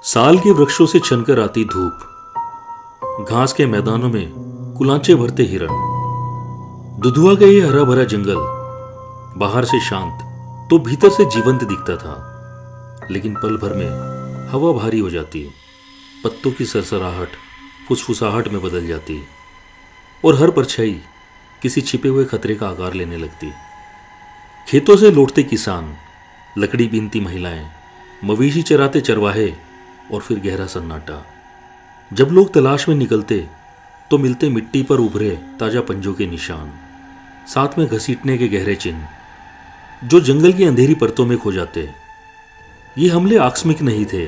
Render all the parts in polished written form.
साल के वृक्षों से छनकर आती धूप, घास के मैदानों में कुलांचे भरते हिरण, दुधुआ का ये हरा भरा जंगल बाहर से शांत तो भीतर से जीवंत दिखता था। लेकिन पल भर में हवा भारी हो जाती, पत्तों की सरसराहट फुसफुसाहट में बदल जाती और हर परछाई किसी छिपे हुए खतरे का आकार लेने लगती। खेतों से लौटते किसान, लकड़ी बीनती महिलाएं, मवेशी चराते चरवाहे और फिर गहरा सन्नाटा। जब लोग तलाश में निकलते तो मिलते मिट्टी पर उभरे ताजा पंजों के निशान, साथ में घसीटने के गहरे चिन्ह जो जंगल की अंधेरी परतों में खो जाते। ये हमले आकस्मिक नहीं थे,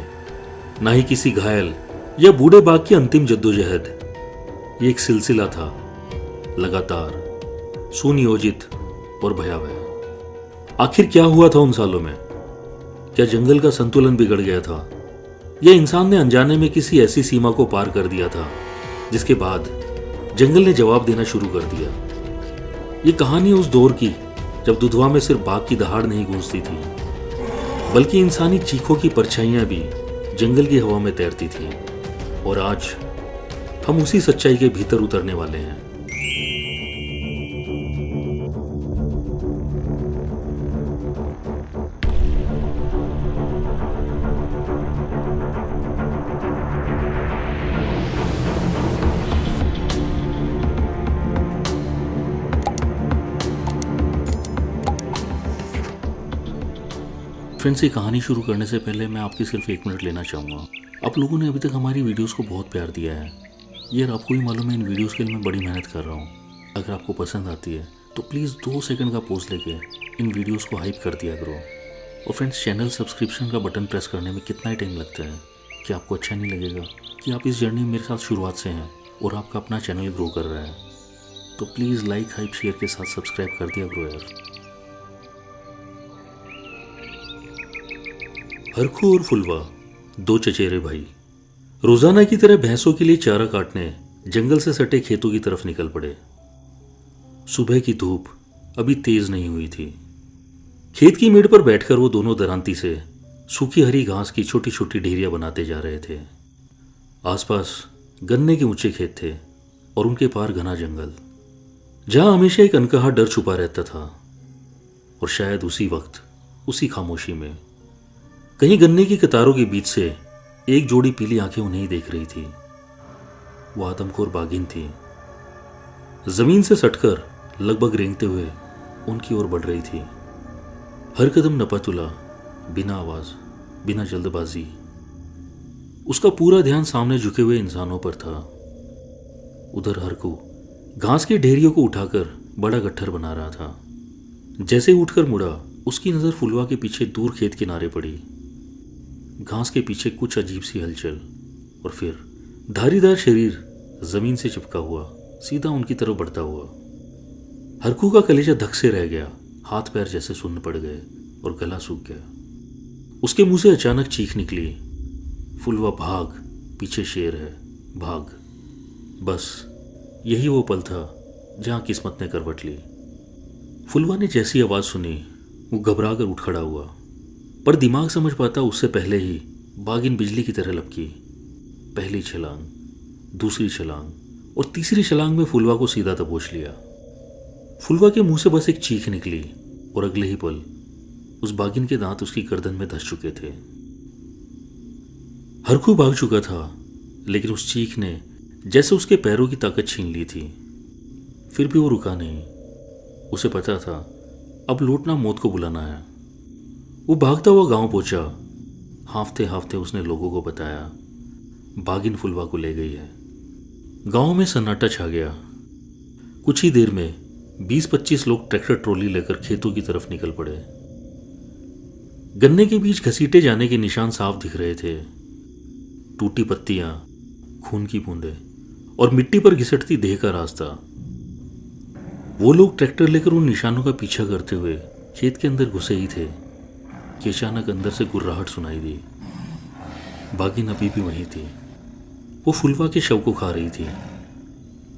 ना ही किसी घायल या बूढ़े बाघ की अंतिम जद्दोजहद। ये एक सिलसिला था, लगातार, सुनियोजित और भयावह। आखिर क्या हुआ था उन सालों में? क्या जंगल का संतुलन बिगड़ गया था, या इंसान ने अनजाने में किसी ऐसी सीमा को पार कर दिया था जिसके बाद जंगल ने जवाब देना शुरू कर दिया? ये कहानी उस दौर की जब दुधवा में सिर्फ बाघ की दहाड़ नहीं गूंजती थी, बल्कि इंसानी चीखों की परछाइयां भी जंगल की हवा में तैरती थी। और आज हम उसी सच्चाई के भीतर उतरने वाले हैं। फ्रेंड्स, ये कहानी शुरू करने से पहले मैं आपकी सिर्फ 1 मिनट लेना चाहूँगा। आप लोगों ने अभी तक हमारी वीडियोस को बहुत प्यार दिया है। यार, आपको ही मालूम है इन वीडियोस के लिए मैं बड़ी मेहनत कर रहा हूँ। अगर आपको पसंद आती है तो प्लीज़ 2 सेकंड का पॉज लेके इन वीडियोस को हाइप कर दिया करो। और फ्रेंड्स, चैनल सब्सक्रिप्शन का बटन प्रेस करने में कितना ही टाइम लगता है? कि आपको अच्छा नहीं लगेगा कि आप इस जर्नी में मेरे साथ शुरुआत से हैं और आपका अपना चैनल ग्रो कर रहा है? तो प्लीज़ लाइक, हाइप, शेयर के साथ सब्सक्राइब कर दिया करो यार। हरखू और फुलवा, 2 चचेरे भाई, रोजाना की तरह भैंसों के लिए चारा काटने जंगल से सटे खेतों की तरफ निकल पड़े। सुबह की धूप अभी तेज नहीं हुई थी। खेत की मेड़ पर बैठकर वो दोनों दरांती से सूखी हरी घास की छोटी छोटी ढेरियां बनाते जा रहे थे। आसपास गन्ने के ऊंचे खेत थे और उनके पार घना जंगल, जहां हमेशा एक अनकहा डर छुपा रहता था। और शायद उसी वक्त, उसी खामोशी में, कहीं गन्ने की कतारों के बीच से एक जोड़ी पीली आंखें उन्हें ही देख रही थी। वो आदमखोर बाघिन थी, जमीन से सटकर लगभग रेंगते हुए उनकी ओर बढ़ रही थी। हर कदम नपातुला, बिना आवाज, बिना जल्दबाजी। उसका पूरा ध्यान सामने झुके हुए इंसानों पर था। उधर हरकू घास की ढेरियों को उठाकर बड़ा गट्ठर बना रहा था। जैसे उठकर मुड़ा, उसकी नजर फुलवा के पीछे दूर खेत किनारे पड़ी। घास के पीछे कुछ अजीब सी हलचल, और फिर धारीदार शरीर जमीन से चिपका हुआ सीधा उनकी तरफ बढ़ता हुआ। हरकू का कलेजा धक से रह गया, हाथ पैर जैसे सुन्न पड़ गए और गला सूख गया। उसके मुंह से अचानक चीख निकली, फुलवा भाग, पीछे शेर है, भाग। बस यही वो पल था जहां किस्मत ने करवट ली। फुलवा ने जैसी आवाज सुनी, वो घबरा कर उठ खड़ा हुआ, पर दिमाग समझ पाता उससे पहले ही बाघिन बिजली की तरह लपकी। पहली छलांग, दूसरी छलांग और तीसरी छलांग में फुलवा को सीधा दबोच लिया। फुलवा के मुंह से बस एक चीख निकली और अगले ही पल उस बाघिन के दांत उसकी गर्दन में धंस चुके थे। हरखू भाग चुका था, लेकिन उस चीख ने जैसे उसके पैरों की ताकत छीन ली थी। फिर भी वो रुका नहीं। उसे पता था अब लौटना मौत को बुलाना है। वो भागता हुआ गांव पहुंचा। हांफते हांफते उसने लोगों को बताया, बाघिन फुलवा को ले गई है। गांव में सन्नाटा छा गया। कुछ ही देर में 20-25 लोग ट्रैक्टर ट्रॉली लेकर खेतों की तरफ निकल पड़े। गन्ने के बीच घसीटे जाने के निशान साफ दिख रहे थे। टूटी पत्तियां, खून की बूंदें और मिट्टी पर घिसटती देह का रास्ता। वो लोग ट्रैक्टर लेकर उन निशानों का पीछा करते हुए खेत के अंदर घुसे ही थे कि अचानक अंदर से गुर्राहट सुनाई दी। बाघिन अभी भी वहीं थी। वो फुलवा के शव को खा रही थी।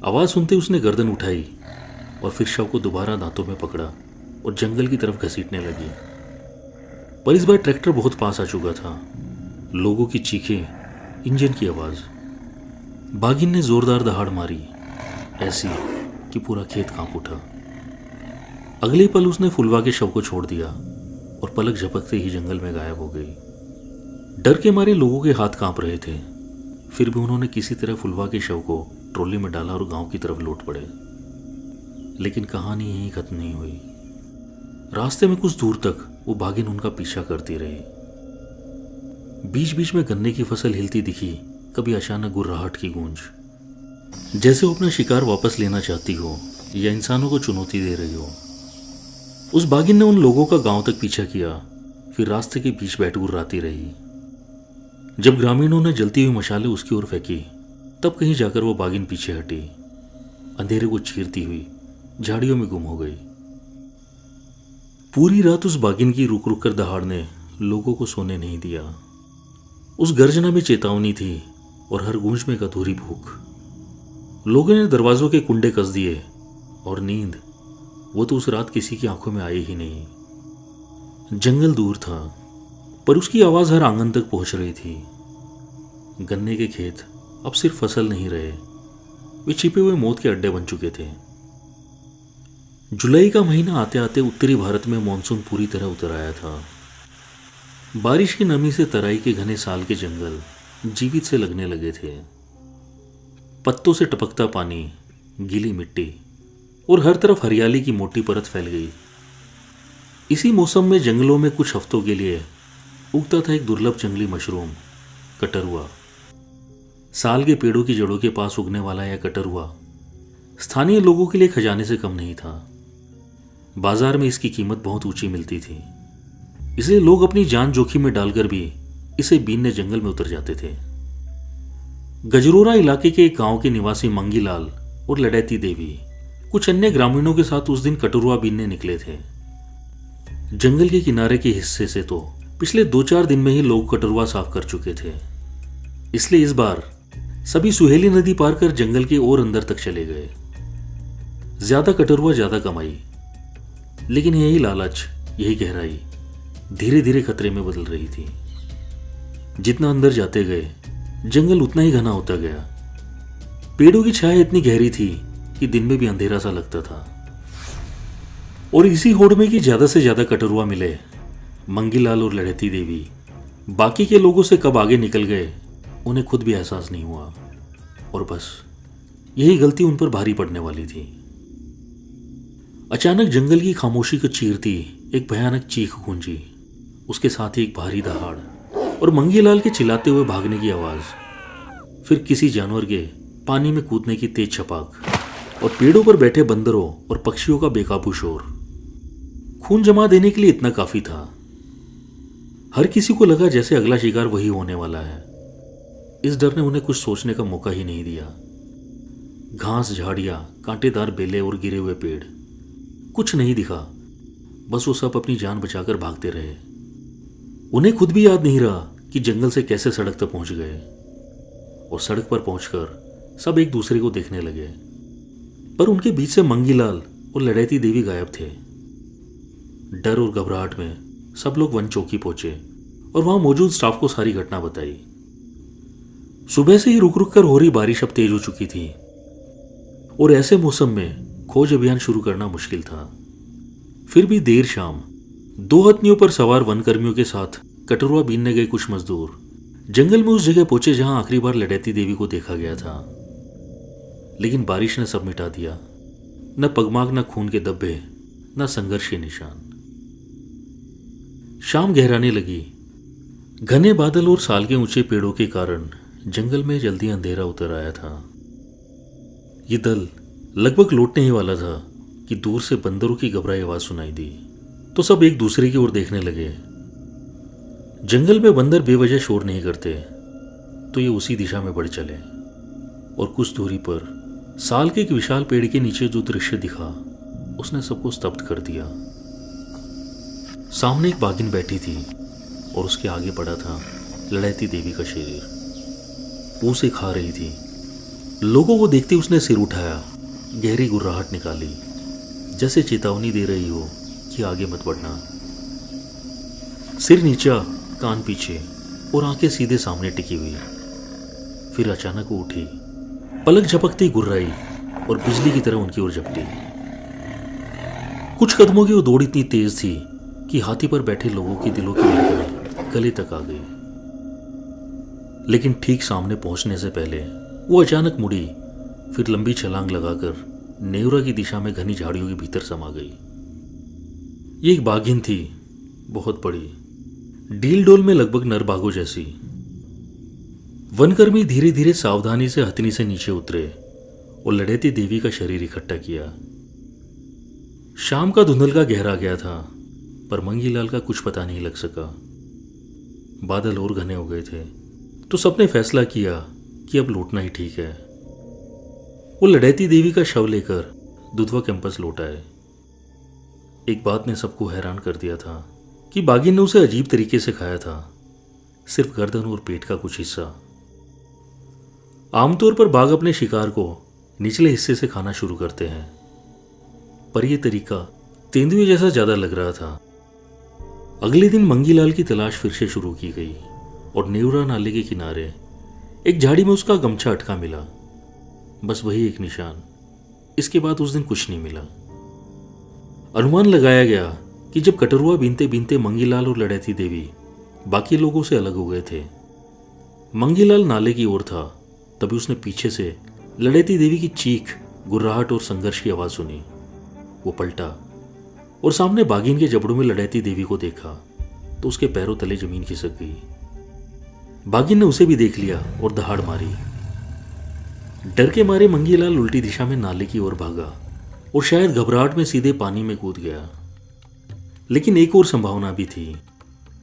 आवाज सुनते उसने गर्दन उठाई और फिर शव को दोबारा दांतों में पकड़ा और जंगल की तरफ घसीटने लगी। पर इस बार ट्रैक्टर बहुत पास आ चुका था। लोगों की चीखें, इंजन की आवाज़। बागिन ने जोरदार दहाड़ मारी, ऐसी कि पूरा खेत कांप उठा। अगले ही पल उसने फुलवा के शव को छोड़ दिया और पलक झपकते ही जंगल में गायब हो गई। डर के मारे लोगों के हाथ कांप रहे थे, फिर भी उन्होंने किसी तरह फुलवा के शव को ट्रॉली में डाला और गांव की तरफ लौट पड़े। लेकिन कहानी यहीं खत्म नहीं हुई। रास्ते में कुछ दूर तक वो बागिन उनका पीछा करती रही। बीच बीच में गन्ने की फसल हिलती दिखी, कभी अचानक गुर्राहट की गूंज, जैसे वो अपना शिकार वापस लेना चाहती हो या इंसानों को चुनौती दे रही हो। उस बागिन ने उन लोगों का गांव तक पीछा किया, फिर रास्ते के बीच बैठ गुर्राती रही। जब ग्रामीणों ने जलती हुई मशालें उसकी ओर फेंकी, तब कहीं जाकर वो बागिन पीछे हटी, अंधेरे को चीरती हुई झाड़ियों में गुम हो गई। पूरी रात उस बागिन की रुक रुक कर दहाड़ ने लोगों को सोने नहीं दिया। उस गर्जना में चेतावनी थी और हर गूंज में एक अधूरी भूख। लोगों ने दरवाजों के कुंडे कस दिए और नींद, वो तो उस रात किसी की आंखों में आई ही नहीं। जंगल दूर था, पर उसकी आवाज हर आंगन तक पहुंच रही थी। गन्ने के खेत अब सिर्फ फसल नहीं रहे, वे छिपे हुए मौत के अड्डे बन चुके थे। जुलाई का महीना आते आते उत्तरी भारत में मानसून पूरी तरह उतर आया था। बारिश की नमी से तराई के घने साल के जंगल जीवित से लगने लगे थे। पत्तों से टपकता पानी, गीली मिट्टी और हर तरफ हरियाली की मोटी परत फैल गई। इसी मौसम में जंगलों में कुछ हफ्तों के लिए उगता था एक दुर्लभ जंगली मशरूम, कटरुआ। साल के पेड़ों की जड़ों के पास उगने वाला यह कटरुआ स्थानीय लोगों के लिए खजाने से कम नहीं था। बाजार में इसकी कीमत बहुत ऊंची मिलती थी, इसलिए लोग अपनी जान जोखिम में डालकर भी इसे बीनने जंगल में उतर जाते थे। गजरोरा इलाके के एक गांव के निवासी मंगीलाल और लड़ैती देवी कुछ अन्य ग्रामीणों के साथ उस दिन कटरुआ बीनने निकले थे। जंगल के किनारे के हिस्से से तो पिछले 2-4 दिन में ही लोग कटरुआ साफ कर चुके थे, इसलिए इस बार सभी सुहेली नदी पार कर जंगल के और अंदर तक चले गए। ज्यादा कटरुआ ज्यादा कमाई, लेकिन यही लालच, यही गहराई धीरे धीरे खतरे में बदल रही थी। जितना अंदर जाते गए जंगल उतना ही घना होता गया। पेड़ों की छाया इतनी गहरी थी कि दिन में भी अंधेरा सा लगता था। और इसी होड़ में कि ज्यादा से ज्यादा कटरुआ मिले, मंगीलाल और लड़ैती देवी बाकी के लोगों से कब आगे निकल गए उन्हें खुद भी एहसास नहीं हुआ। और बस यही गलती उन पर भारी पड़ने वाली थी। अचानक जंगल की खामोशी को चीरती एक भयानक चीख गूंजी, उसके साथ ही एक भारी दहाड़ और मंगीलाल के चिल्लाते हुए भागने की आवाज। फिर किसी जानवर के पानी में कूदने की तेज छपाक और पेड़ों पर बैठे बंदरों और पक्षियों का बेकाबू शोर। खून जमा देने के लिए इतना काफी था। हर किसी को लगा जैसे अगला शिकार वही होने वाला है। इस डर ने उन्हें कुछ सोचने का मौका ही नहीं दिया। घास, झाड़ियां, कांटेदार बेले और गिरे हुए पेड़, कुछ नहीं दिखा। बस वो सब अपनी जान बचाकर भागते रहे। उन्हें खुद भी याद नहीं रहा कि जंगल से कैसे सड़क तक पहुंच गए। और सड़क पर पहुंचकर सब एक दूसरे को देखने लगे, पर उनके बीच से मंगीलाल और लड़ैती देवी गायब थे। डर और घबराहट में सब लोग वन चौकी पहुंचे और वहां मौजूद स्टाफ को सारी घटना बताई। सुबह से ही रुक रुक कर हो रही बारिश अब तेज हो चुकी थी और ऐसे मौसम में खोज अभियान शुरू करना मुश्किल था। फिर भी देर शाम 2 हथनियों पर सवार वनकर्मियों के साथ कटरुआ बीनने गए कुछ मजदूर जंगल में उस जगह पहुंचे जहां आखिरी बार लड़ैती देवी को देखा गया था। लेकिन बारिश ने सब मिटा दिया, न पगमाग, न खून के धब्बे, न संघर्ष के निशान। शाम गहराने लगी। घने बादल और साल के ऊंचे पेड़ों के कारण जंगल में जल्दी अंधेरा उतर आया था। ये दल लगभग लौटने ही वाला था कि दूर से बंदरों की घबराई आवाज सुनाई दी, तो सब एक दूसरे की ओर देखने लगे। जंगल में बंदर बेवजह शोर नहीं करते, तो ये उसी दिशा में बढ़ चले। और कुछ दूरी पर साल के एक विशाल पेड़ के नीचे जो दृश्य दिखा, उसने सबको स्तब्ध कर दिया। सामने एक बागिन बैठी थी और उसके आगे पड़ा था लड़ैती देवी का शरीर। वो उसे खा रही थी। लोगों को देखते उसने सिर उठाया, गहरी गुर्राहट निकाली, जैसे चेतावनी दे रही हो कि आगे मत बढ़ना। सिर नीचा, कान पीछे और आंखें सीधे सामने टिकी हुई। फिर अचानक वो उठी, पलक झपकती गुर्राई और बिजली की तरह उनकी ओर झपटी। कुछ कदमों की वो दौड़ इतनी तेज थी कि हाथी पर बैठे लोगों की दिलों की धड़कनें गले तक आ गई। लेकिन ठीक सामने पहुंचने से पहले वो अचानक मुड़ी, फिर लंबी छलांग लगाकर नेवरा की दिशा में घनी झाड़ियों के भीतर समा गई। ये एक बाघिन थी, बहुत बड़ी, डील डोल में लगभग नर बाघों जैसी। वनकर्मी धीरे धीरे सावधानी से हथनी से नीचे उतरे और लड़ेती देवी का शरीर इकट्ठा किया। शाम का धुंधलका गहरा गया था, पर मंगीलाल का कुछ पता नहीं लग सका। बादल और घने हो गए थे, तो सबने फैसला किया कि अब लौटना ही ठीक है। वो लड़ैती देवी का शव लेकर दुधवा कैंपस लौट आए। एक बात ने सबको हैरान कर दिया था कि बाघिन ने उसे अजीब तरीके से खाया था, सिर्फ गर्दन और पेट का कुछ हिस्सा। आमतौर पर बाघ अपने शिकार को निचले हिस्से से खाना शुरू करते हैं, पर यह तरीका तेंदुए जैसा ज्यादा लग रहा था। अगले दिन मंगीलाल की तलाश फिर से शुरू की गई और नेवरा नाले के किनारे एक झाड़ी में उसका गमछा अटका मिला। बस वही एक निशान। इसके बाद उस दिन कुछ नहीं मिला। अनुमान लगाया गया कि जब कटरुआ बीनते बीनते मंगीलाल और लड़ैती देवी बाकी लोगों से अलग हो गए थे, मंगीलाल नाले की ओर था, तभी उसने पीछे से लड़ैती देवी की चीख, गुर्राहट और संघर्ष की आवाज सुनी। वो पलटा और सामने बाघिन के जबड़ों में लड़ैती देवी को देखा तो उसके पैरों तले जमीन खिसक गई। बाघिन ने उसे भी देख लिया और दहाड़ मारी। डर के मारे मंगीलाल उल्टी दिशा में नाले की ओर भागा और शायद घबराहट में सीधे पानी में कूद गया। लेकिन एक और संभावना भी थी।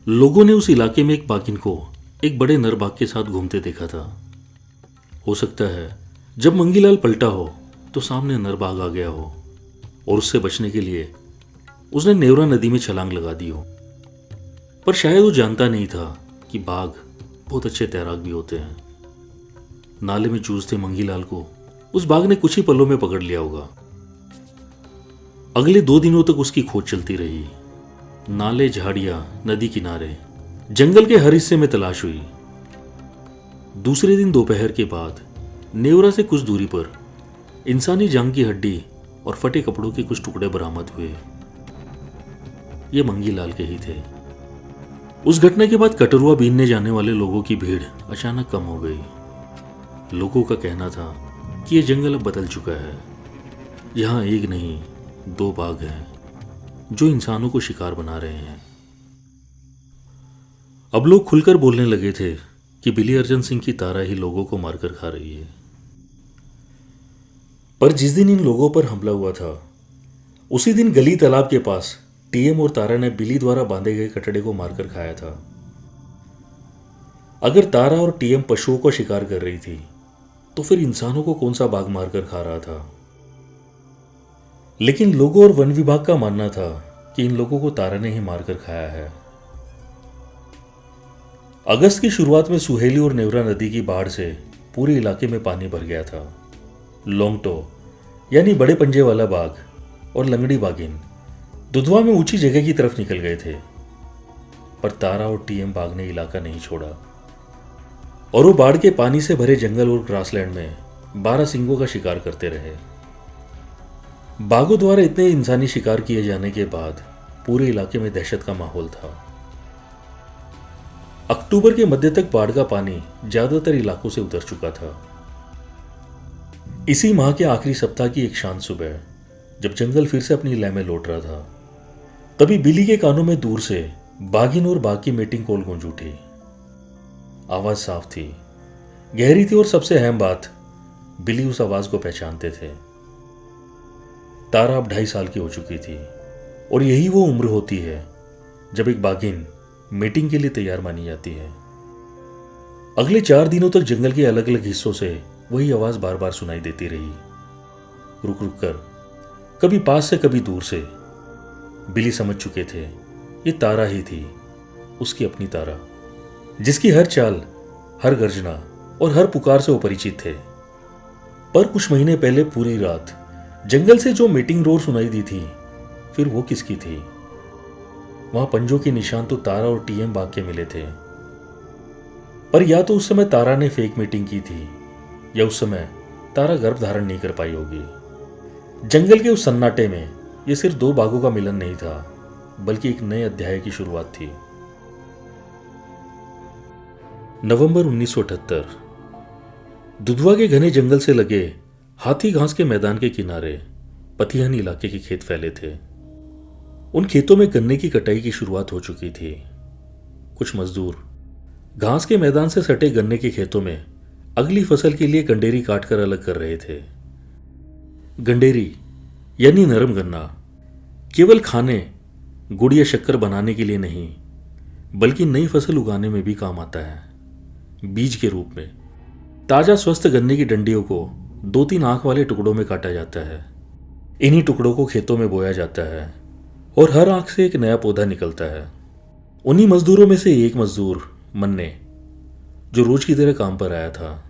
लोगों ने उस इलाके में एक बाघिन को एक बड़े नर बाघ के साथ घूमते देखा था। हो सकता है जब मंगीलाल पलटा हो तो सामने नर बाघ आ गया हो और उससे बचने के लिए उसने नेवरा नदी में छलांग लगा दी हो। पर शायद वो जानता नहीं था कि बाघ बहुत अच्छे तैराक भी होते हैं। नाले में जूझते मंगीलाल को उस बाघ ने कुछ ही पलों में पकड़ लिया होगा। अगले 2 दिनों तक उसकी खोज चलती रही। नाले, झाड़ियां, नदी किनारे, जंगल के हर हिस्से में तलाश हुई। दूसरे दिन दोपहर के बाद नेवरा से कुछ दूरी पर इंसानी जांघ की हड्डी और फटे कपड़ों के कुछ टुकड़े बरामद हुए। ये मंगीलाल के ही थे। उस घटना के बाद कटरुआ बीनने जाने वाले लोगों की भीड़ अचानक कम हो गई। लोगों का कहना था कि यह जंगल अब बदल चुका है। यहां एक नहीं 2 बाघ हैं जो इंसानों को शिकार बना रहे हैं। अब लोग खुलकर बोलने लगे थे कि बिली अर्जन सिंह की तारा ही लोगों को मारकर खा रही है। पर जिस दिन इन लोगों पर हमला हुआ था, उसी दिन गली तालाब के पास टीएम और तारा ने बिली द्वारा बांधे गए कटड़े को मारकर खाया था। अगर तारा और टीएम पशुओं को शिकार कर रही थी, तो फिर इंसानों को कौन सा बाघ मारकर खा रहा था? लेकिन लोगों और वन विभाग का मानना था कि इन लोगों को तारा ने ही मारकर खाया है। अगस्त की शुरुआत में सुहेली और नेवरा नदी की बाढ़ से पूरे इलाके में पानी भर गया था। लोंगटो यानी बड़े पंजे वाला बाघ और लंगड़ी बाघिन दुधवा में ऊंची जगह की तरफ निकल गए थे, पर तारा और टीएम बाघ ने इलाका नहीं छोड़ा और वो बाढ़ के पानी से भरे जंगल और ग्रासलैंड में 12 सिंगों का शिकार करते रहे। बाघों द्वारा इतने इंसानी शिकार किए जाने के बाद पूरे इलाके में दहशत का माहौल था। अक्टूबर के मध्य तक बाढ़ का पानी ज्यादातर इलाकों से उतर चुका था। इसी माह के आखिरी सप्ताह की एक शांत सुबह, जब जंगल फिर से अपनी लय में लौट रहा था, तभी बिली के कानों में दूर से बाघिन और बाघ की मीटिंग कॉल गूंज उठी। आवाज साफ थी, गहरी थी और सबसे अहम बात, बिली उस आवाज को पहचानते थे। तारा अब 2.5 साल की हो चुकी थी और यही वो उम्र होती है जब एक बाघिन मीटिंग के लिए तैयार मानी जाती है। अगले 4 दिनों तक जंगल के अलग अलग हिस्सों से वही आवाज बार बार सुनाई देती रही, रुक रुक कर, कभी पास से कभी दूर से। बिली समझ चुके थे ये तारा ही थी, उसकी अपनी तारा, जिसकी हर चाल, हर गर्जना और हर पुकार से वो परिचित थे। पर कुछ महीने पहले पूरी रात जंगल से जो मीटिंग रोर सुनाई दी थी, फिर वो किसकी थी? वहां पंजों के निशान तो तारा और टीएम बाघ के मिले थे। पर या तो उस समय तारा ने फेक मीटिंग की थी या उस समय तारा गर्भ धारण नहीं कर पाई होगी। जंगल के उस सन्नाटे में यह सिर्फ दो बाघों का मिलन नहीं था, बल्कि एक नए अध्याय की शुरुआत थी। नवंबर 1978। दुधवा के घने जंगल से लगे हाथी घास के मैदान के किनारे पतियानी इलाके के खेत फैले थे। उन खेतों में गन्ने की कटाई की शुरुआत हो चुकी थी। कुछ मजदूर घास के मैदान से सटे गन्ने के खेतों में अगली फसल के लिए गंडेरी काटकर अलग कर रहे थे। गंडेरी यानी नरम गन्ना केवल खाने, गुड़ या शक्कर बनाने के लिए नहीं, बल्कि नई फसल उगाने में भी काम आता है। बीज के रूप में ताजा स्वस्थ गन्ने की डंडियों को 2-3 आंख वाले टुकड़ों में काटा जाता है। इन्हीं टुकड़ों को खेतों में बोया जाता है और हर आंख से एक नया पौधा निकलता है। उन्हीं मजदूरों में से एक मजदूर मन्ने, जो रोज की तरह काम पर आया था,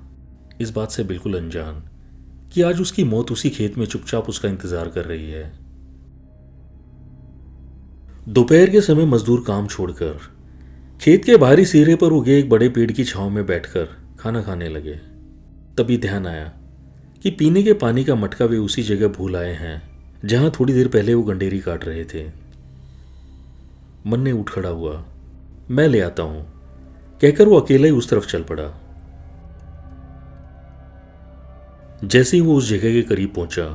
इस बात से बिल्कुल अनजान कि आज उसकी मौत उसी खेत में चुपचाप उसका इंतजार कर रही है। दोपहर के समय मजदूर काम छोड़कर खेत के बाहरी सिरे पर उगे एक बड़े पेड़ की छांव में बैठकर खाना खाने लगे। तभी ध्यान आया कि पीने के पानी का मटका वे उसी जगह भूल आए हैं जहां थोड़ी देर पहले वो गंडेरी काट रहे थे। मन्ने उठ खड़ा हुआ। मैं ले आता हूं, कहकर वो अकेला ही उस तरफ चल पड़ा। जैसे ही वो उस जगह के करीब पहुंचा,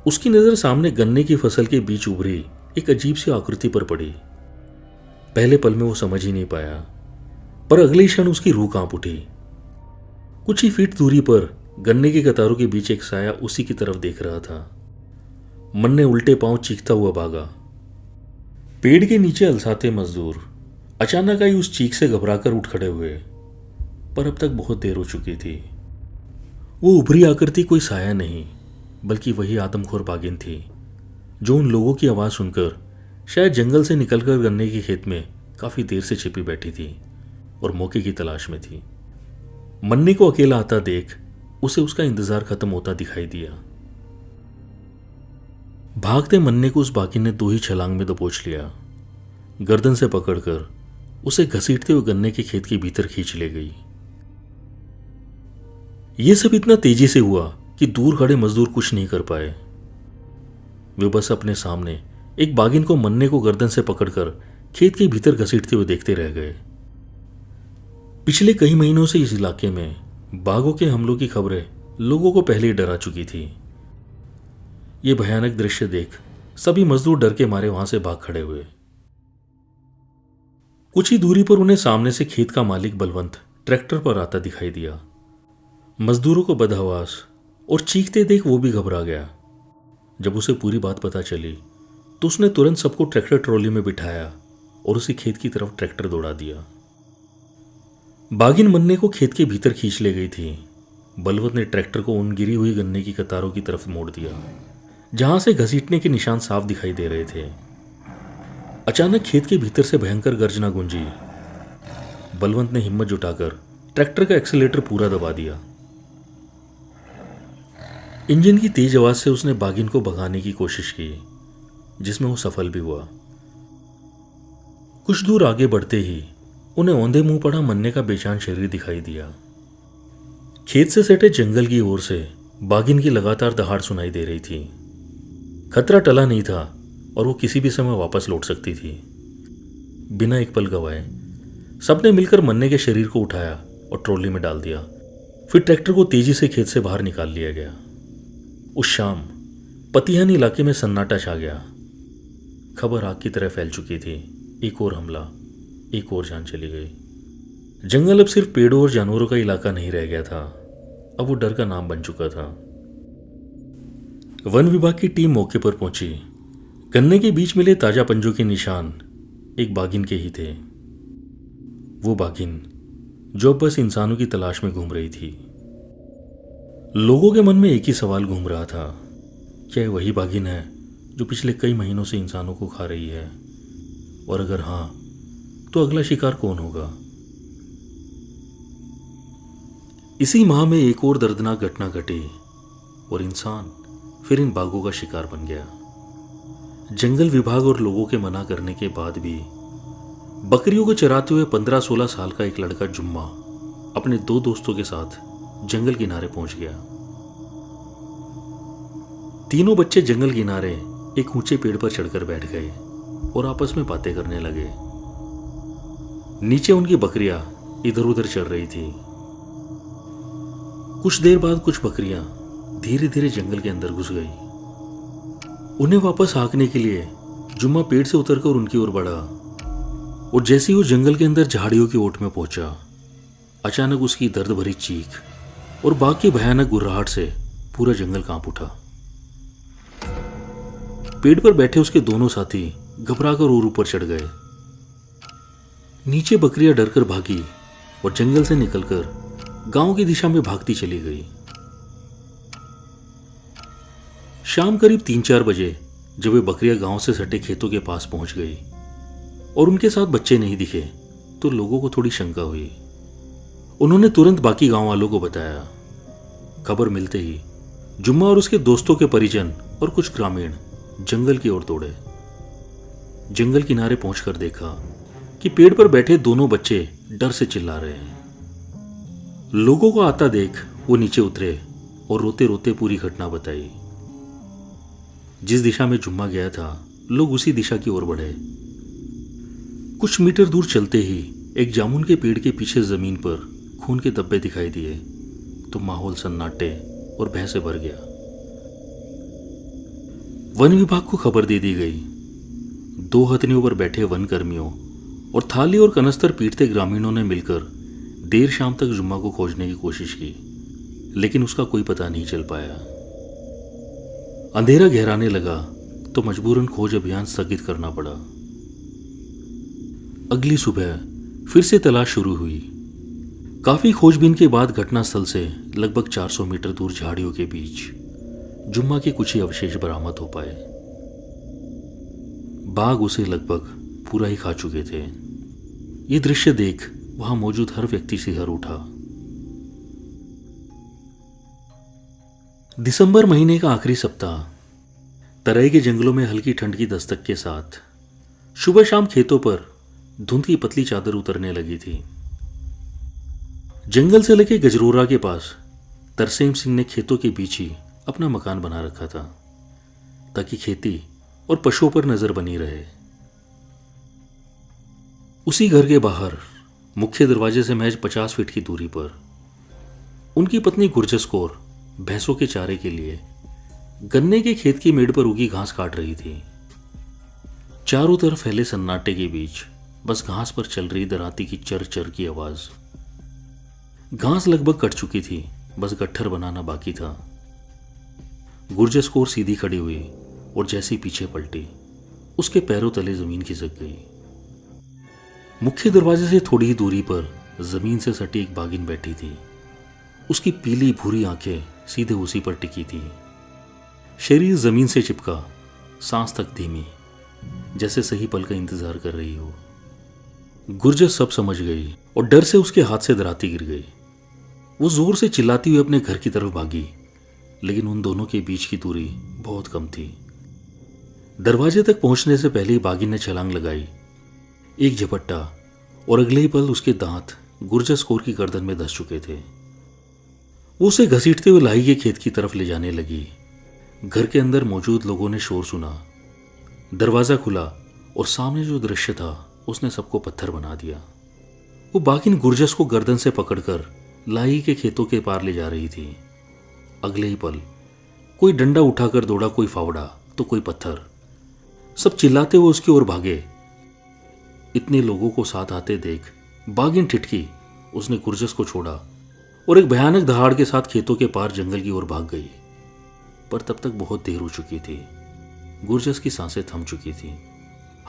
उसकी नजर सामने गन्ने की फसल के बीच उभरी एक अजीब सी आकृति पर पड़ी। पहले पल में वो समझ ही नहीं पाया, पर अगले क्षण उसकी रूह कांप उठी। कुछ ही फीट दूरी पर गन्ने की कतारों के बीच एक साया उसी की तरफ देख रहा था। मन्ने उल्टे पांव चीखता हुआ भागा। पेड़ के नीचे अलसाते मजदूर अचानक आई उस चीख से घबराकर उठ खड़े हुए, पर अब तक बहुत देर हो चुकी थी। वो उभरी आकृति कोई साया नहीं, बल्कि वही आदमखोर बाघिन थी जो उन लोगों की आवाज सुनकर शायद जंगल से निकलकर गन्ने के खेत में काफी देर से छिपी बैठी थी और मौके की तलाश में थी। मन्ने को अकेला आता देख उसे उसका इंतजार खत्म होता दिखाई दिया। भागते मन्ने को उस बाघिन ने 2 ही छलांग में दबोच लिया। गर्दन से पकड़कर उसे घसीटते हुए गन्ने के खेत के भीतर खींच ले गई। यह सब इतना तेजी से हुआ कि दूर खड़े मजदूर कुछ नहीं कर पाए। वे बस अपने सामने एक बाघिन को मन्ने को गर्दन से पकड़कर खेत के भीतर घसीटते हुए देखते रह गए। पिछले कई महीनों से इस इलाके में बाघों के हमलों की खबरें लोगों को पहले ही डरा चुकी थी। ये भयानक दृश्य देख सभी मजदूर डर के मारे वहां से भाग खड़े हुए। कुछ ही दूरी पर उन्हें सामने से खेत का मालिक बलवंत ट्रैक्टर पर आता दिखाई दिया। मजदूरों को बदहवास और चीखते देख वो भी घबरा गया। जब उसे पूरी बात पता चली तो उसने तुरंत सबको ट्रैक्टर ट्रॉली में बिठाया और उसी खेत की तरफ ट्रैक्टर दौड़ा दिया। बाघिन मन्ने को खेत के भीतर खींच ले गई थी। बलवंत ने ट्रैक्टर को उन गिरी हुई गन्ने की कतारों की तरफ मोड़ दिया जहां से घसीटने के निशान साफ दिखाई दे रहे थे। अचानक खेत के भीतर से भयंकर गर्जना गूंजी। बलवंत ने हिम्मत जुटाकर ट्रैक्टर का एक्सीलेटर पूरा दबा दिया। इंजन की तेज आवाज से उसने बाघिन को भगाने की कोशिश की, जिसमें वो सफल भी हुआ। कुछ दूर आगे बढ़ते ही उन्हें औंधे मुंह पड़ा मन्ने का बेजान शरीर दिखाई दिया। खेत से सटे जंगल की ओर से बाघिन की लगातार दहाड़ सुनाई दे रही थी। खतरा टला नहीं था और वो किसी भी समय वापस लौट सकती थी। बिना एक पल गवाए सबने मिलकर मन्ने के शरीर को उठाया और ट्रॉली में डाल दिया। फिर ट्रैक्टर को तेजी से खेत से बाहर निकाल लिया गया। उस शाम पतिहानी इलाके में सन्नाटा छा गया। खबर आग की तरह फैल चुकी थी। एक और हमला, एक और जान चली गई। जंगल अब सिर्फ पेड़ों और जानवरों का इलाका नहीं रह गया था, अब वो डर का नाम बन चुका था। वन विभाग की टीम मौके पर पहुंची। गन्ने के बीच मिले ताजा पंजों के निशान एक बाघिन के ही थे। वो बाघिन जो अब बस इंसानों की तलाश में घूम रही थी। लोगों के मन में एक ही सवाल घूम रहा था, क्या वही बाघिन है जो पिछले कई महीनों से इंसानों को खा रही है? और अगर हां, तो अगला शिकार कौन होगा? इसी माह में एक और दर्दनाक घटना घटी और इंसान फिर इन बाघों का शिकार बन गया। जंगल विभाग और लोगों के मना करने के बाद भी बकरियों को चराते हुए 15-16 साल का एक लड़का जुम्मा अपने 2 दोस्तों के साथ जंगल किनारे पहुंच गया। तीनों बच्चे जंगल किनारे एक ऊंचे पेड़ पर चढ़कर बैठ गए और आपस में बातें करने लगे। नीचे उनकी बकरियां इधर उधर चल रही थी। कुछ देर बाद कुछ बकरियां धीरे धीरे जंगल के अंदर घुस गई। उन्हें वापस हाँकने के लिए जुम्मा पेड़ से उतरकर उनकी ओर बढ़ा और जैसे ही वो जंगल के अंदर झाड़ियों की ओट में पहुंचा, अचानक उसकी दर्द भरी चीख और बाघ की भयानक गुर्राहट से पूरा जंगल कांप उठा। पेड़ पर बैठे उसके दोनों साथी घबराकर और ऊपर चढ़ गए। नीचे बकरियां डरकर भागी और जंगल से निकलकर गांव की दिशा में भागती चली गई। शाम करीब 3-4 बजे जब वे बकरियां गांव से सटे खेतों के पास पहुंच गई और उनके साथ बच्चे नहीं दिखे, तो लोगों को थोड़ी शंका हुई। उन्होंने तुरंत बाकी गांव वालों को बताया। खबर मिलते ही जुम्मा और उसके दोस्तों के परिजन और कुछ ग्रामीण जंगल की ओर दौड़े। जंगल किनारे पहुंचकर देखा कि पेड़ पर बैठे दोनों बच्चे डर से चिल्ला रहे हैं। लोगों को आता देख वो नीचे उतरे और रोते रोते पूरी घटना बताई। जिस दिशा में जुम्मा गया था, लोग उसी दिशा की ओर बढ़े। कुछ मीटर दूर चलते ही एक जामुन के पेड़ के पीछे जमीन पर खून के धब्बे दिखाई दिए तो माहौल सन्नाटे और भय से भर गया। वन विभाग को खबर दे दी गई। 2 हथनियों पर बैठे वन कर्मियों और थाली और कनस्तर पीटते ग्रामीणों ने मिलकर देर शाम तक जुम्मा को खोजने की कोशिश की, लेकिन उसका कोई पता नहीं चल पाया। अंधेरा गहराने लगा तो मजबूरन खोज अभियान स्थगित करना पड़ा। अगली सुबह फिर से तलाश शुरू हुई। काफी खोजबीन के बाद घटनास्थल से लगभग 400 मीटर दूर झाड़ियों के बीच जुम्मा के कुछ ही अवशेष बरामद हो पाए। बाघ उसे लगभग पूरा ही खा चुके थे। ये दृश्य देख वहां मौजूद हर व्यक्ति सिहर उठा। दिसंबर महीने का आखिरी सप्ताह। तराई के जंगलों में हल्की ठंड की दस्तक के साथ सुबह शाम खेतों पर धुंध की पतली चादर उतरने लगी थी। जंगल से लेके गजरोरा के पास तरसेम सिंह ने खेतों के बीच ही अपना मकान बना रखा था ताकि खेती और पशुओं पर नजर बनी रहे। उसी घर के बाहर मुख्य दरवाजे से महज 50 फीट की दूरी पर उनकी पत्नी गुरजस कौर भैंसों के चारे के लिए गन्ने के खेत की मेड़ पर उगी घास काट रही थी। चारों तरफ फैले सन्नाटे के बीच बस घास पर चल रही दराती की चर चर की आवाज। घास लगभग कट चुकी थी, बस गट्ठर बनाना बाकी था। गुरजस कौर सीधी खड़ी हुई और जैसी पीछे पलटी, उसके पैरों तले जमीन खिसक गई। मुख्य दरवाजे से थोड़ी ही दूरी पर जमीन से सटी एक बागिन बैठी थी। उसकी पीली भूरी आंखें सीधे उसी पर टिकी थी। शरीर जमीन से चिपका, सांस तक धीमी, जैसे सही पल का इंतजार कर रही हो। गुरजस सब समझ गई और डर से उसके हाथ से दराती गिर गई। वो जोर से चिल्लाती हुई अपने घर की तरफ भागी, लेकिन उन दोनों के बीच की दूरी बहुत कम थी। दरवाजे तक पहुंचने से पहले ही बागिन ने छलांग लगाई। एक झपट्टा और अगले ही पल उसके दांत गुरजस कौर की गर्दन में धंस चुके थे। वो उसे घसीटते हुए लाई के खेत की तरफ ले जाने लगी। घर के अंदर मौजूद लोगों ने शोर सुना। दरवाजा खुला और सामने जो दृश्य था उसने सबको पत्थर बना दिया। वो बागिन गुरजस को गर्दन से पकड़कर लाई के खेतों के पार ले जा रही थी। अगले ही पल कोई डंडा उठाकर दौड़ा, कोई फावड़ा तो कोई पत्थर। सब चिल्लाते हुए उसकी ओर भागे। इतने लोगों को साथ आते देख बागिन ठिठकी। उसने गुरजस को छोड़ा और एक भयानक दहाड़ के साथ खेतों के पार जंगल की ओर भाग गई। पर तब तक बहुत देर हो चुकी थी। गुरजस की सांसें थम चुकी थी।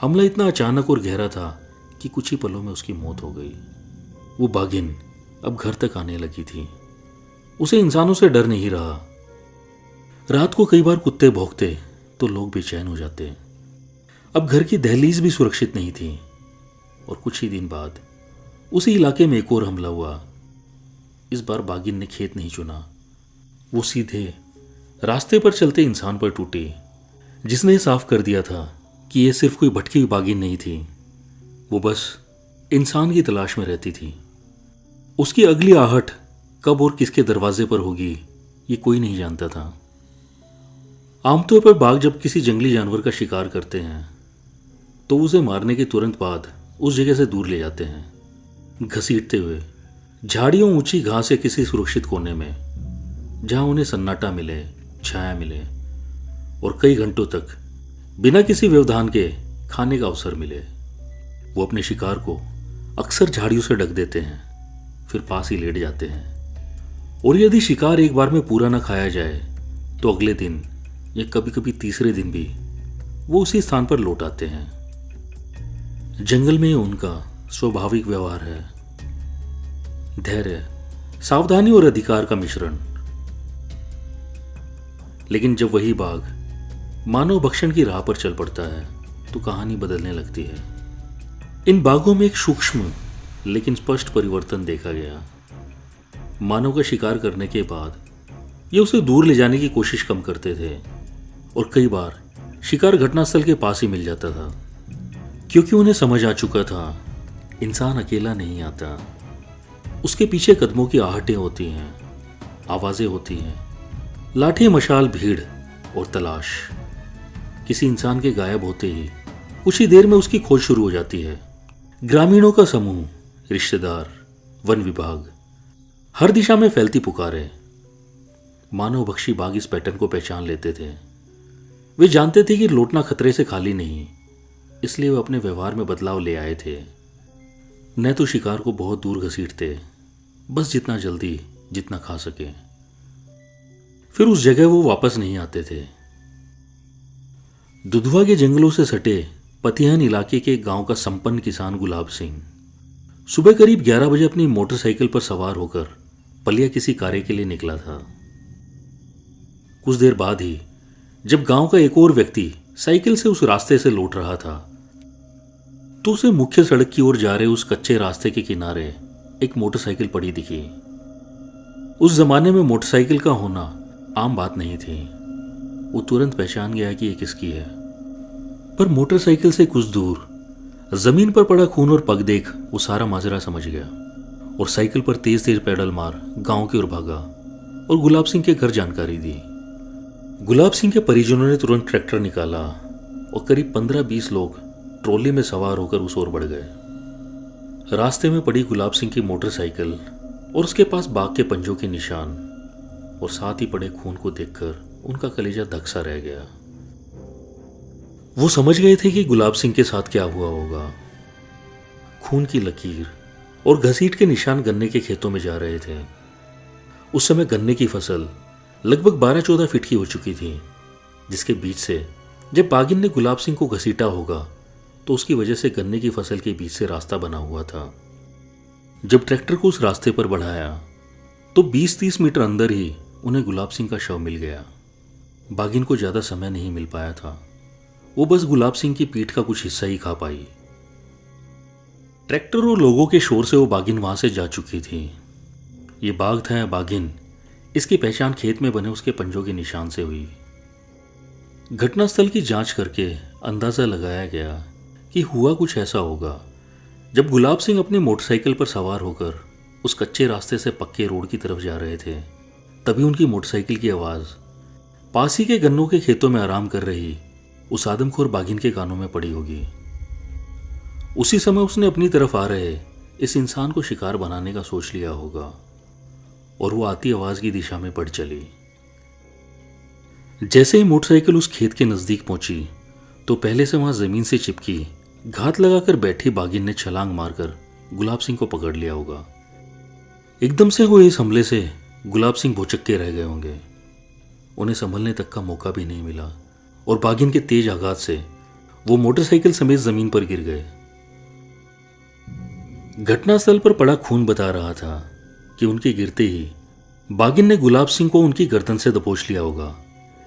हमला इतना अचानक और गहरा था कि कुछ ही पलों में उसकी मौत हो गई। वो बागिन अब घर तक आने लगी थी। उसे इंसानों से डर नहीं रहा। रात को कई बार कुत्ते भौंकते तो लोग बेचैन हो जाते। अब घर की दहलीज भी सुरक्षित नहीं थी। और कुछ ही दिन बाद उसी इलाके में एक और हमला हुआ। इस बार बागिन ने खेत नहीं चुना। वो सीधे रास्ते पर चलते इंसान पर टूटी, जिसने साफ कर दिया था कि यह सिर्फ कोई भटकी हुई बागिन नहीं थी। वो बस इंसान की तलाश में रहती थी। उसकी अगली आहट कब और किसके दरवाजे पर होगी ये कोई नहीं जानता था। आमतौर पर बाघ जब किसी जंगली जानवर का शिकार करते हैं तो उसे मारने के तुरंत बाद उस जगह से दूर ले जाते हैं, घसीटते हुए झाड़ियों, ऊंची घास या किसी सुरक्षित कोने में, जहां उन्हें सन्नाटा मिले, छाया मिले और कई घंटों तक बिना किसी व्यवधान के खाने का अवसर मिले। वो अपने शिकार को अक्सर झाड़ियों से ढक देते हैं, फिर पास ही लेट जाते हैं और यदि शिकार एक बार में पूरा न खाया जाए तो अगले दिन या कभी कभी तीसरे दिन भी वो उसी स्थान पर लौट आते हैं। जंगल में उनका स्वाभाविक व्यवहार है, धैर्य, सावधानी और अधिकार का मिश्रण। लेकिन जब वही बाघ मानव भक्षण की राह पर चल पड़ता है तो कहानी बदलने लगती है। इन बाघों में एक सूक्ष्म लेकिन स्पष्ट परिवर्तन देखा गया। मानव का शिकार करने के बाद ये उसे दूर ले जाने की कोशिश कम करते थे और कई बार शिकार घटनास्थल के पास ही मिल जाता था, क्योंकि उन्हें समझ आ चुका था इंसान अकेला नहीं आता, उसके पीछे कदमों की आहटें होती हैं, आवाजें होती हैं, लाठी, मशाल, भीड़ और तलाश। किसी इंसान के गायब होते ही कुछ ही देर में उसकी खोज शुरू हो जाती है। ग्रामीणों का समूह, रिश्तेदार, वन विभाग, हर दिशा में फैलती पुकारें। मानव भक्षी बाघ इस पैटर्न को पहचान लेते थे। वे जानते थे कि लौटना खतरे से खाली नहीं, इसलिए वे अपने व्यवहार में बदलाव ले आए थे। न तो शिकार को बहुत दूर घसीटते, बस जितना जल्दी जितना खा सके, फिर उस जगह वो वापस नहीं आते थे। दुधवा के जंगलों से सटे पतिहन इलाके के एक गांव का संपन्न किसान गुलाब सिंह सुबह करीब 11 बजे अपनी मोटरसाइकिल पर सवार होकर पलिया किसी कार्य के लिए निकला था। कुछ देर बाद ही जब गांव का एक और व्यक्ति साइकिल से उस रास्ते से लौट रहा था तो उसे मुख्य सड़क की ओर जा रहे उस कच्चे रास्ते के किनारे एक मोटरसाइकिल पड़ी दिखी। उस जमाने में मोटरसाइकिल का होना आम बात नहीं थी। वो तुरंत पहचान गया कि ये किसकी है, पर मोटरसाइकिल से कुछ दूर जमीन पर पड़ा खून और पग देख वो सारा माजरा समझ गया और साइकिल पर तेज तेज पैडल मार गांव की ओर भागा और गुलाब सिंह के घर जानकारी दी। गुलाब सिंह के परिजनों ने तुरंत ट्रैक्टर निकाला और करीब 15-20 लोग ट्रॉली में सवार होकर उस ओर बढ़ गए। रास्ते में पड़ी गुलाब सिंह की मोटरसाइकिल और उसके पास बाघ के पंजों के निशान और साथ ही पड़े खून को देखकर उनका कलेजा धक सा रह गया। वो समझ गए थे कि गुलाब सिंह के साथ क्या हुआ होगा। खून की लकीर और घसीट के निशान गन्ने के खेतों में जा रहे थे। उस समय गन्ने की फसल लगभग 12-14 फीट की हो चुकी थी, जिसके बीच से जब बाघिन ने गुलाब सिंह को घसीटा होगा तो उसकी वजह से गन्ने की फसल के बीच से रास्ता बना हुआ था। जब ट्रैक्टर को उस रास्ते पर बढ़ाया तो 20-30 मीटर अंदर ही उन्हें गुलाब सिंह का शव मिल गया। बाघिन को ज्यादा समय नहीं मिल पाया था, वो बस गुलाब सिंह की पीठ का कुछ हिस्सा ही खा पाई। ट्रैक्टर और लोगों के शोर से वो बाघिन वहां से जा चुकी थी। ये बाघ था या बाघिन, इसकी पहचान खेत में बने उसके पंजों के निशान से हुई। घटनास्थल की जांच करके अंदाजा लगाया गया कि हुआ कुछ ऐसा होगा। जब गुलाब सिंह अपनी मोटरसाइकिल पर सवार होकर उस कच्चे रास्ते से पक्के रोड की तरफ जा रहे थे, तभी उनकी मोटरसाइकिल की आवाज पास ही के गन्नों के खेतों में आराम कर रही उस आदमखोर बाघिन के कानों में पड़ी होगी। उसी समय उसने अपनी तरफ आ रहे इस इंसान को शिकार बनाने का सोच लिया होगा और वो आती आवाज की दिशा में बढ़ चली। जैसे ही मोटरसाइकिल उस खेत के नजदीक पहुंची तो पहले से वहां जमीन से चिपकी घात लगाकर बैठी बाघिन ने छलांग मारकर गुलाब सिंह को पकड़ लिया होगा। एकदम से हुए इस हमले से गुलाब सिंह भौचक्के रह गए होंगे। उन्हें संभलने तक का मौका भी नहीं मिला और बाघिन के तेज आघात से वो मोटरसाइकिल समेत जमीन पर गिर गए। घटनास्थल पर पड़ा खून बता रहा था कि उनके गिरते ही बाघिन ने गुलाब सिंह को उनकी गर्दन से दबोच लिया होगा,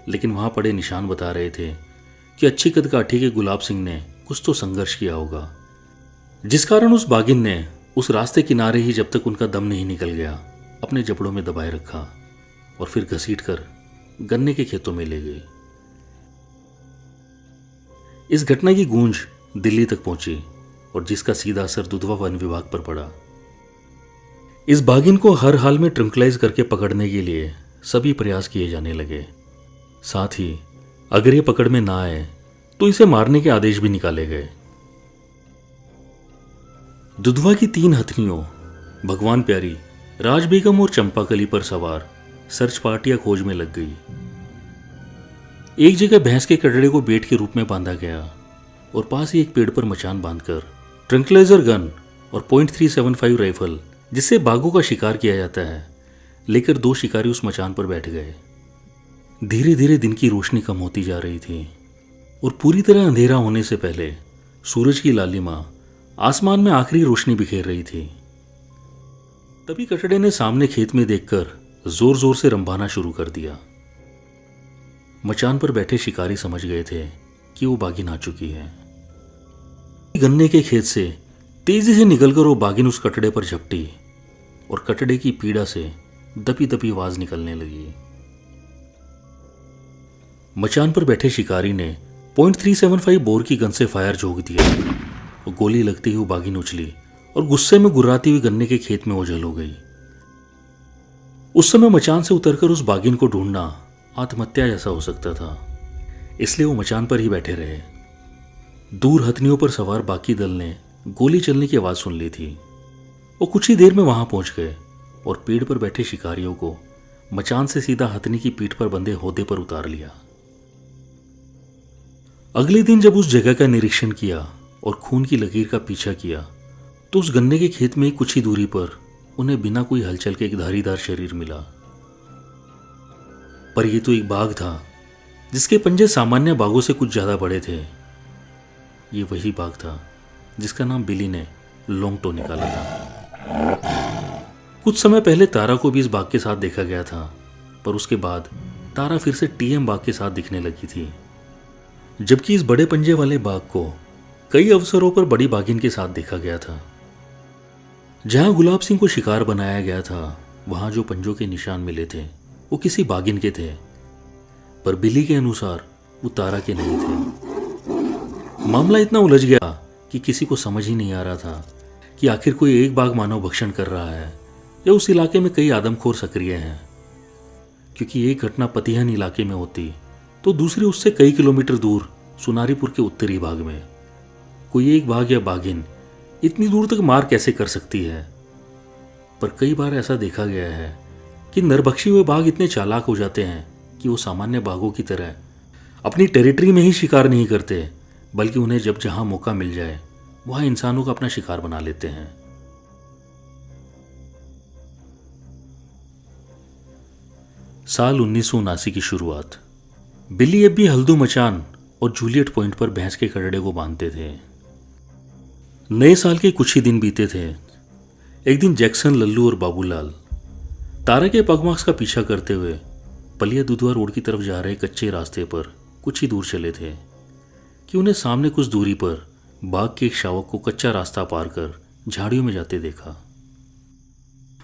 लेकिन वहां पड़े निशान बता रहे थे कि अच्छी कदकाठी के गुलाब सिंह ने कुछ तो संघर्ष किया होगा, जिस कारण उस बाघिन ने उस रास्ते किनारे ही जब तक उनका दम नहीं निकल गया अपने जबड़ों में दबाए रखा और फिर घसीटकर गन्ने के खेतों में ले गई। इस घटना की गूंज दिल्ली तक पहुंची और जिसका सीधा असर दुधवा वन विभाग पर पड़ा। इस बाघिन को हर हाल में ट्रंकलाइज करके पकड़ने के लिए सभी प्रयास किए जाने लगे। साथ ही अगर ये पकड़ में ना आए तो इसे मारने के आदेश भी निकाले गए। दुधवा की 3 हथनियों भगवान प्यारी, राज बेगम और चंपाकली पर सवार सर्च पार्टियां खोज में लग गई। एक जगह भैंस के कटड़े को बेट के रूप में बांधा गया और पास ही एक पेड़ पर मचान बांधकर ट्रंकलाइजर गन और .375 राइफल, जिससे बाघों का शिकार किया जाता है, लेकर 2 शिकारी उस मचान पर बैठ गए। धीरे धीरे दिन की रोशनी कम होती जा रही थी और पूरी तरह अंधेरा होने से पहले सूरज की लालिमा आसमान में आखिरी रोशनी बिखेर रही थी। तभी कटड़े ने सामने खेत में देखकर जोर जोर से रंभाना शुरू कर दिया। मचान पर बैठे शिकारी समझ गए थे कि वो बाघिन आ चुकी है। गन्ने के खेत से तेजी से निकलकर वो बाघिन उस कटड़े पर झपटी और कटड़े की पीड़ा से दबी दबी आवाज निकलने लगी। मचान पर बैठे शिकारी ने .375 बोर की गन से फायर झोंक दिया और गोली लगती ही वो बाघिन उछली और गुस्से में गुर्राती हुई गन्ने के खेत में ओझल हो गई। उस समय मचान से उतरकर उस बाघिन को ढूंढना आत्महत्या जैसा हो सकता था, इसलिए वो मचान पर ही बैठे रहे। दूर हथनियों पर सवार बाकी दल ने गोली चलने की आवाज सुन ली थी। वो कुछ ही देर में वहां पहुंच गए और पेड़ पर बैठे शिकारियों को मचान से सीधा हथनी की पीठ पर बंधे होदे पर उतार लिया। अगले दिन जब उस जगह का निरीक्षण किया और खून की लकीर का पीछा किया तो उस गन्ने के खेत में कुछ ही दूरी पर उन्हें बिना कोई हलचल के एक धारीदार शरीर मिला। पर यह तो एक बाघ था जिसके पंजे सामान्य बाघों से कुछ ज्यादा बड़े थे। ये वही बाघ था जिसका नाम बिली ने लोंगटो निकाला था। कुछ समय पहले तारा को भी इस बाघ के साथ देखा गया था, पर उसके बाद तारा फिर से टीएम बाघ के साथ दिखने लगी थी, जबकि इस बड़े पंजे वाले बाघ को कई अवसरों पर बड़ी बाघिन के साथ देखा गया था। जहां गुलाब सिंह को शिकार बनाया गया था, वहां जो पंजों के निशान मिले थे वो किसी बाघिन के थे, पर बिली के अनुसार वो तारा के नहीं थे। मामला इतना उलझ गया कि किसी को समझ ही नहीं आ रहा था कि आखिर कोई एक बाघ मानव भक्षण कर रहा है या उस इलाके में कई आदमखोर सक्रिय हैं। क्योंकि एक घटना पतिहन इलाके में होती तो दूसरी उससे कई किलोमीटर दूर सुनारीपुर के उत्तरी भाग में। कोई एक बाघ या बाघिन इतनी दूर तक मार कैसे कर सकती है? पर कई बार ऐसा देखा गया है कि नरभक्षी हुए बाघ इतने चालाक हो जाते हैं कि वो सामान्य बाघों की तरह अपनी टेरिटरी में ही शिकार नहीं करते, बल्कि उन्हें जब जहां मौका मिल जाए वहां इंसानों का अपना शिकार बना लेते हैं। साल 1979 की शुरुआत। बिली अब भी हल्दू मचान और जूलियट पॉइंट पर भैंस के कटड़े को बांधते थे। नए साल के कुछ ही दिन बीते थे। एक दिन जैक्सन, लल्लू और बाबूलाल तारा के पगमार्क्स का पीछा करते हुए पलिया दुधवा रोड की तरफ जा रहे कच्चे रास्ते पर कुछ ही दूर चले थे कि उन्हें सामने कुछ दूरी पर बाघ के एक शावक को कच्चा रास्ता पार कर झाड़ियों में जाते देखा।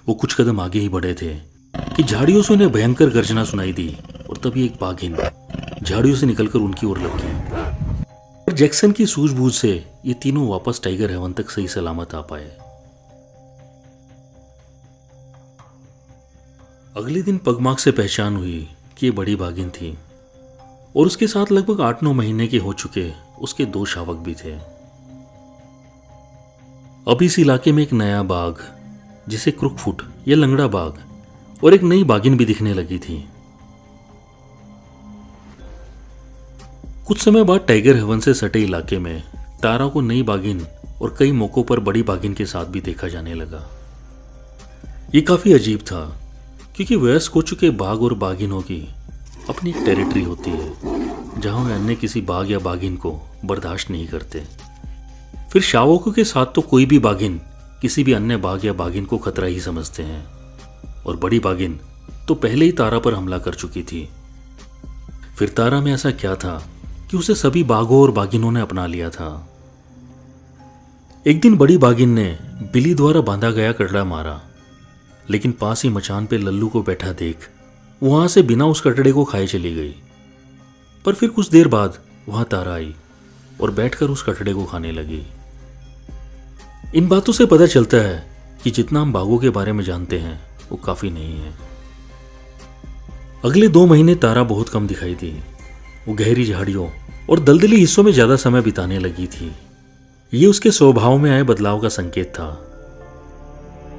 वो कुछ कदम आगे ही बढ़े थे कि झाड़ियों से उन्हें भयंकर गर्जना सुनाई दी और तभी एक बाघिन झाड़ियों से निकलकर उनकी ओर लग गई। और जैक्सन की सूझबूझ से ये तीनों वापस टाइगर हेवन तक सही सलामत आ पाए। अगले दिन पगमार्क से पहचान हुई कि ये बड़ी बाघिन थी और उसके साथ लगभग 8-9 महीने के हो चुके उसके 2 शावक भी थे। अब इस इलाके में एक नया बाघ, जिसे क्रुकफुट या लंगड़ा बाघ, और एक नई बाघिन भी दिखने लगी थी। कुछ समय बाद टाइगर हेवन से सटे इलाके में तारा को नई बाघिन और कई मौकों पर बड़ी बाघिन के साथ भी देखा जाने लगा। ये काफी अजीब था क्योंकि वयस्क हो चुके बाघ और बाघिनों की अपनी एक टेरिटरी होती है जहां वे अन्य किसी बाघ या बाघिन को बर्दाश्त नहीं करते। फिर शावकों के साथ तो कोई भी बाघिन किसी भी अन्य बाघ या बाघिन को खतरा ही समझते हैं, और बड़ी बाघिन तो पहले ही तारा पर हमला कर चुकी थी। फिर तारा में ऐसा क्या था कि उसे सभी बाघों और बाघिनों ने अपना लिया था। एक दिन बड़ी बाघिन ने बिली द्वारा बांधा गया कटड़ा मारा, लेकिन पास ही मचान पे लल्लू को बैठा देख वहां से बिना उस कटड़े को खाए चली गई। पर फिर कुछ देर बाद वहां तारा आई और बैठकर उस कटड़े को खाने लगी। इन बातों से पता चलता है कि जितना हम बाघों के बारे में जानते हैं वो काफी नहीं है। अगले 2 महीने तारा बहुत कम दिखाई दी। वो गहरी झाड़ियों और दलदली हिस्सों में ज्यादा समय बिताने लगी थी। ये उसके स्वभाव में आए बदलाव का संकेत था।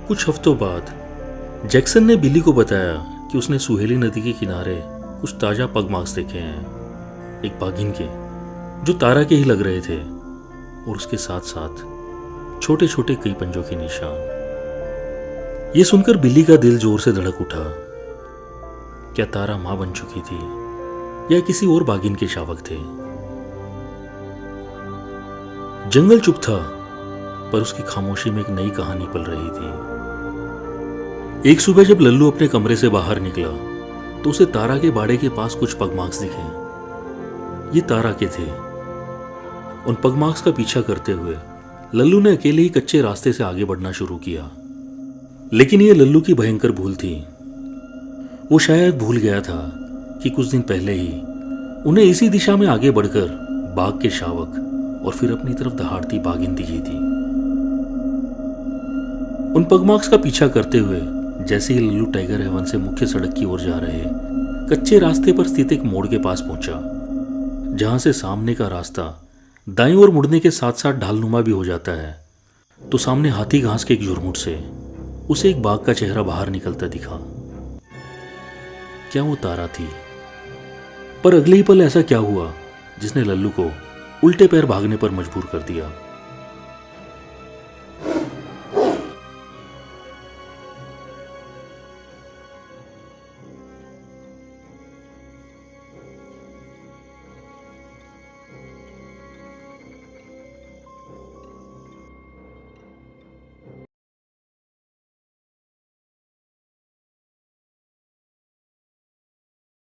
कुछ हफ्तों बाद जैक्सन ने बिली को बताया कि उसने सुहेली नदी के किनारे कुछ ताजा पग मार्क्स देखे हैं, एक बाघिन के जो तारा के ही लग रहे थे, और उसके साथ साथ छोटे छोटे कई पंजों के निशान। ये सुनकर बिल्ली का दिल जोर से धड़क उठा। क्या तारा मां बन चुकी थी या किसी और बाघिन के शावक थे? जंगल चुप था, पर उसकी खामोशी में एक नई कहानी पल रही थी। एक सुबह जब लल्लू अपने कमरे से बाहर निकला तो उसे तारा के बाड़े के पास कुछ पगमार्क्स दिखे। ये तारा के थे। उन पगमार्क्स का पीछा करते हुए लल्लू ने अकेले ही कच्चे रास्ते से आगे बढ़ना शुरू किया। लेकिन यह लल्लू की भयंकर भूल थी। वो शायद भूल गया था कि कुछ दिन पहले ही उन्हें इसी दिशा में आगे बढ़कर बाघ के शावक और फिर अपनी तरफ दहाड़ती बाघिन दिखी थी। उन पगमार्क्स का पीछा करते हुए जैसे ही लल्लू टाइगर हेवन से मुख्य सड़क की ओर जा रहे कच्चे रास्ते पर स्थित एक मोड़ के पास पहुंचा, जहां से सामने का रास्ता दाईं ओर मुड़ने के साथ साथ ढालनुमा भी हो जाता है, तो सामने हाथी घास के एक झुरमुट से उसे एक बाघ का चेहरा बाहर निकलता दिखा। क्या वो तारा थी? पर अगले ही पल ऐसा क्या हुआ जिसने लल्लू को उल्टे पैर भागने पर मजबूर कर दिया।